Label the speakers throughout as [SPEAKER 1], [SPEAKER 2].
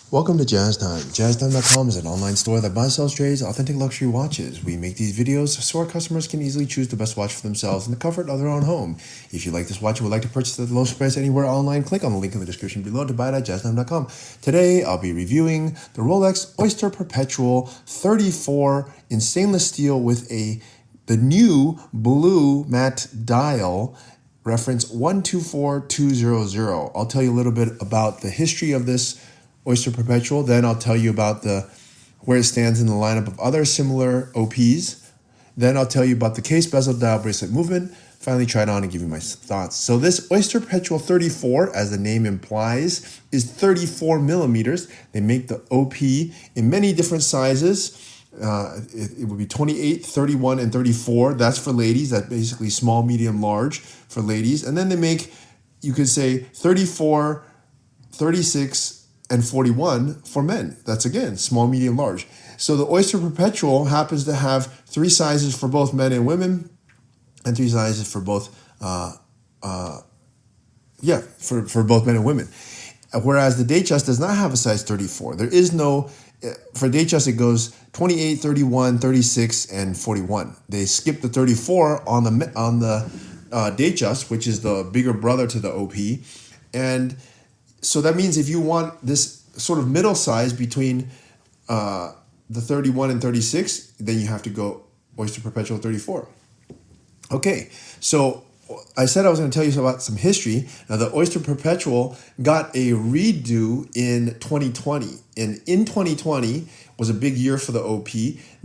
[SPEAKER 1] Welcome to Jazz Time. JazzTime.com is an online store that buys, sells, trades authentic luxury watches. We make these videos so our customers can easily choose the best watch for themselves in the comfort of their own home. If you like this watch and would like to purchase it at the lowest price anywhere online, click on the link in the description below to buy it at JazzTime.com. Today, I'll be reviewing the Rolex Oyster Perpetual 34 in stainless steel with the new blue matte dial, reference 124200. I'll tell you a little bit about the history of this Oyster Perpetual. Then I'll tell you about where it stands in the lineup of other similar OPs. Then I'll tell you about the case, bezel, dial, bracelet movement. Finally, try it on and give you my thoughts. So this Oyster Perpetual 34, as the name implies, is 34 millimeters. They make the OP in many different sizes. It would be 28, 31, and 34. That's for ladies. That's basically small, medium, large for ladies. And then they make, you could say, 34, 36, and 41 for men. That's again, small, medium, large. So the Oyster Perpetual happens to have 3 sizes for both men and women, and 3 sizes for both, for both men and women. Whereas the Datejust does not have a size 34. There is no, for Datejust it goes 28, 31, 36, and 41. They skip the 34 on the Datejust, which is the bigger brother to the OP, and so that means if you want this sort of middle size between the 31 and 36, then you have to go Oyster Perpetual 34. Okay, so I said I was going to tell you about some history. Now, the Oyster Perpetual got a redo in 2020. And in 2020 was a big year for the OP.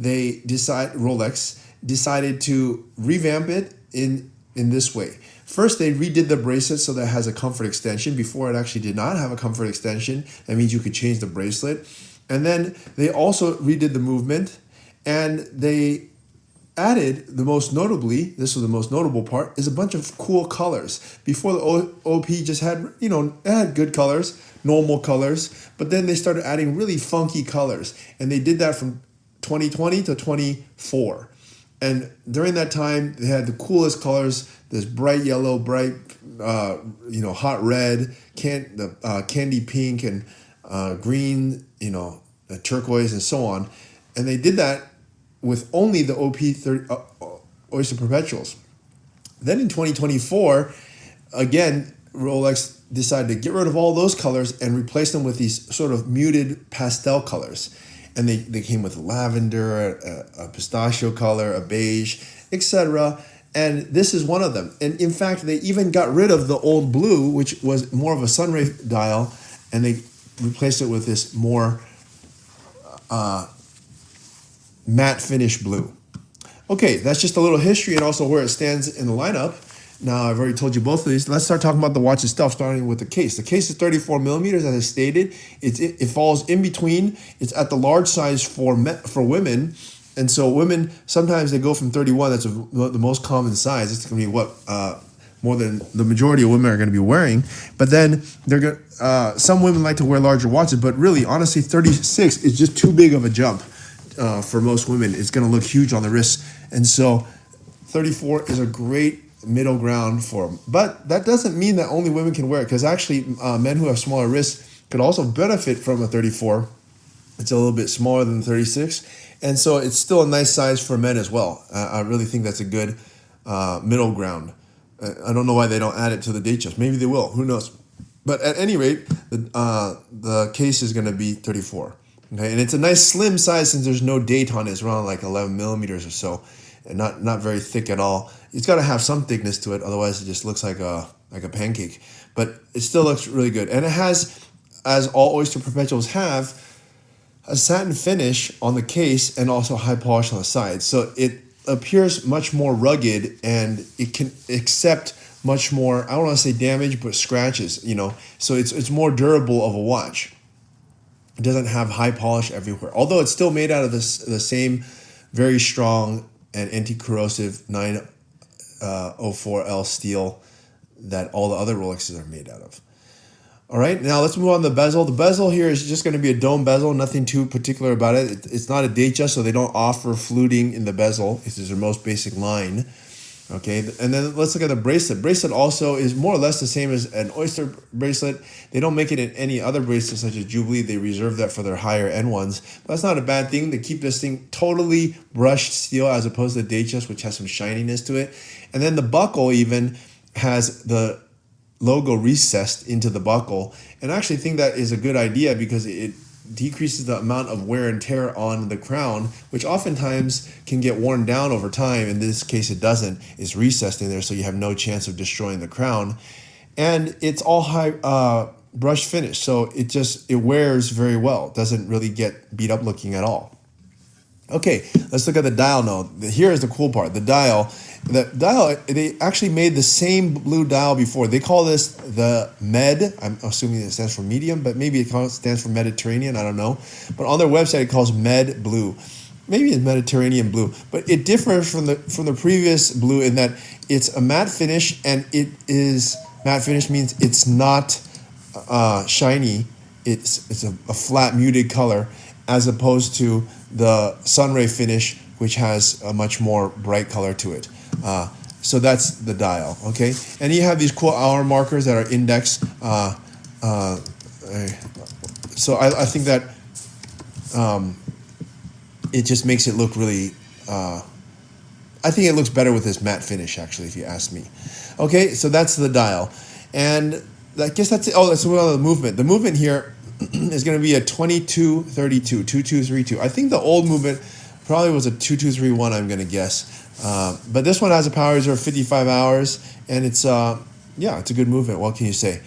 [SPEAKER 1] Rolex decided to revamp it in this way. First, they redid the bracelet so that it has a comfort extension. Before, it actually did not have a comfort extension. That means you could change the bracelet. And then they also redid the movement, and they added, this was the most notable part, is a bunch of cool colors. Before, the OP just had, it had good colors, normal colors, but then they started adding really funky colors. And they did that from 2020 to 24. And during that time, they had the coolest colors. This bright yellow, bright, hot red, candy pink, and green, turquoise, and so on. And they did that with only the Oyster Perpetuals. Then in 2024, again, Rolex decided to get rid of all those colors and replace them with these sort of muted pastel colors. And they came with lavender, a pistachio color, a beige, etc. And this is one of them. And in fact, they even got rid of the old blue, which was more of a sunray dial, and they replaced it with this more matte finish blue. Okay, that's just a little history and also where it stands in the lineup. Now, I've already told you both of these. Let's start talking about the watch itself, starting with the case. The case is 34 millimeters, as I stated. It falls in between. It's at the large size for women. And so women, sometimes they go from 31, that's the most common size. It's going to be more than the majority of women are going to be wearing. But then some women like to wear larger watches, but really, honestly, 36 is just too big of a jump for most women. It's going to look huge on the wrist. And so 34 is a great middle ground for them. But that doesn't mean that only women can wear it, because actually men who have smaller wrists could also benefit from a 34. It's a little bit smaller than the 36, and so it's still a nice size for men as well. I really think that's a good middle ground. I don't know why they don't add it to the Datejust. Maybe they will, who knows. But at any rate, the case is going to be 34. Okay, and it's a nice slim size since there's no date on it. It's around like 11 millimeters or so, and not very thick at all. It's got to have some thickness to it, otherwise it just looks like a pancake. But it still looks really good, and it has, as all Oyster Perpetuals have, a satin finish on the case and also high polish on the sides. So it appears much more rugged, and it can accept much more, I don't want to say damage, but scratches. So it's more durable of a watch. It doesn't have high polish everywhere, although it's still made out of the same very strong and anti-corrosive 904L steel that all the other Rolexes are made out of. All right, now let's move on to the bezel. The bezel here is just going to be a dome bezel, nothing too particular about it. It's not a Datejust, so they don't offer fluting in the bezel. This is their most basic line. Okay, and then let's look at the bracelet. Bracelet also is more or less the same as an Oyster bracelet. They don't make it in any other bracelets such as Jubilee. They reserve that for their higher end ones. But that's not a bad thing. They keep this thing totally brushed steel as opposed to the Datejust, which has some shininess to it. And then the buckle even has the logo recessed into the buckle. And I actually think that is a good idea because it decreases the amount of wear and tear on the crown, which oftentimes can get worn down over time. In this case, it doesn't. It's recessed in there, so you have no chance of destroying the crown. And it's all high brush finish, so it wears very well. It doesn't really get beat up looking at all. Okay, let's look at the dial now. Here is the cool part. The dial, they actually made the same blue dial before. They call this the Med. I'm assuming it stands for medium, but maybe it stands for Mediterranean. I don't know. But on their website, it calls Med Blue. Maybe it's Mediterranean blue, but it differs from the previous blue in that it's a matte finish, and matte finish means it's not shiny. It's a flat muted color, as opposed to the sunray finish, which has a much more bright color to it. So that's the dial, okay? And you have these cool hour markers that are indexed. So I think that it just makes it look really, I think it looks better with this matte finish, actually, if you ask me. Okay, so that's the dial. And I guess that's it. Oh, that's the movement. The movement here is going to be a 2232, 2232. I think the old movement probably was a 2231, I'm going to guess. But this one has a power reserve of 55 hours, and it's it's a good movement. What can you say?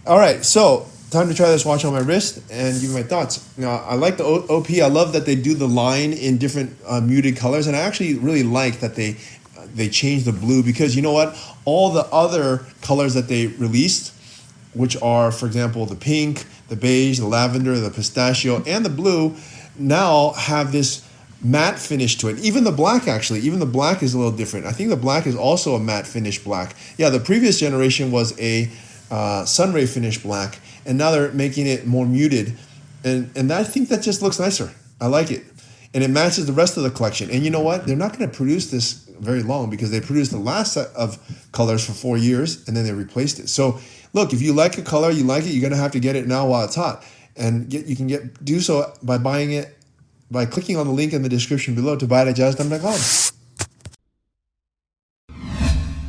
[SPEAKER 1] All right, so time to try this watch on my wrist and give me my thoughts. Now, I like the OP. I love that they do the line in different muted colors, and I actually really like that they changed the blue, because you know what? All the other colors that they released, which are, for example, the pink, the beige, the lavender, the pistachio, and the blue, now have this matte finish to it. Even the black, actually. Even the black is a little different. I think the black is also a matte finish black. Yeah, the previous generation was a sunray finish black, and now they're making it more muted. And I think that just looks nicer. I like it. And it matches the rest of the collection. And you know what? They're not going to produce this very long, because they produced the last set of colors for 4 years, and then they replaced it. So look, if you like a color, you like it, you're going to have to get it now while it's hot. And you can do so by buying it, by clicking on the link in the description below to buy it at jazztime.com.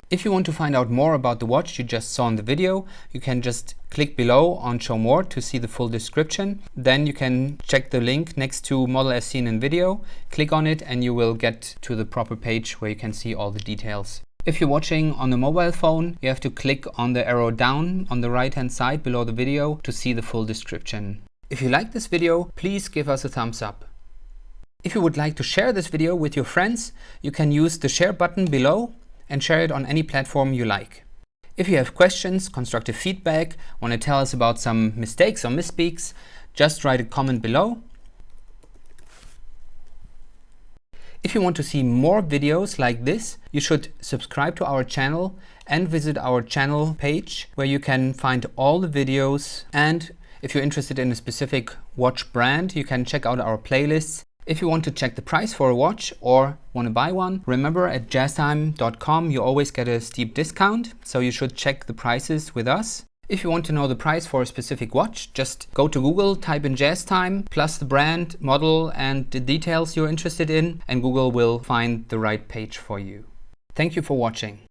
[SPEAKER 2] If you want to find out more about the watch you just saw in the video, you can just click below on Show More to see the full description. Then you can check the link next to Model as seen in video, click on it, and you will get to the proper page where you can see all the details. If you're watching on a mobile phone, you have to click on the arrow down on the right hand side below the video to see the full description. If you like this video, please give us a thumbs up. If you would like to share this video with your friends, you can use the share button below and share it on any platform you like. If you have questions, constructive feedback, want to tell us about some mistakes or misspeaks, just write a comment below. If you want to see more videos like this, you should subscribe to our channel and visit our channel page, where you can find all the videos. And if you're interested in a specific watch brand, you can check out our playlists. If you want to check the price for a watch or want to buy one, remember at jazztime.com you always get a steep discount, so you should check the prices with us. If you want to know the price for a specific watch, just go to Google, type in JazzTime, plus the brand, model, and the details you're interested in, and Google will find the right page for you. Thank you for watching.